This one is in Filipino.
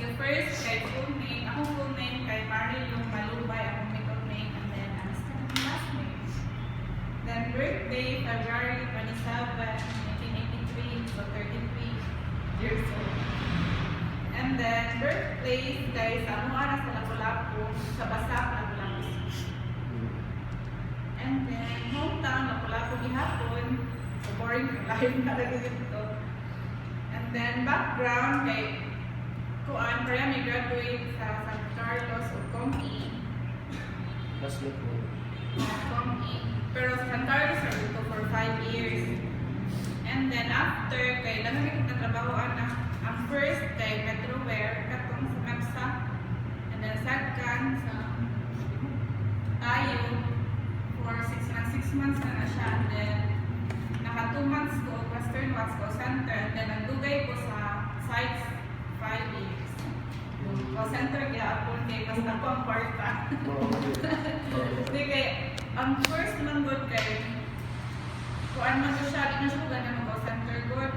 Yung first, kay full name. Ako full name kay Marilyn Malubay. Ako middle name. And then, ang last name. Then, birthday, February 27, 1983. So, 33 years old. And then, birthplace, guys, sa Amuara sa Lapu-Lapu. Sa Basak, Lapu-Lapu. And then, hometown, Lapu-Lapu, gihapon. So, boring yung life na rin dito. And then, background, kay Kuan, kaya may graduate sa San Carlos o COME. Mas look mo. COME. Pero sa San Carlos, sa dito for 5 years. And then, after, kay dami ko natrabahoan na ang first kay Metroware, katong sa MEPSA. And then, second, sa tayo, for 6 months na siya. And then, naka 2 months ko, Western Wax Call Center. And then, nagdugay ko sa sites 5 years. Call center kaya ako kay basta ko ang kwarta. Hindi kay, ang first man good kay, kuan man siya, di na siya ganyan mag call center good.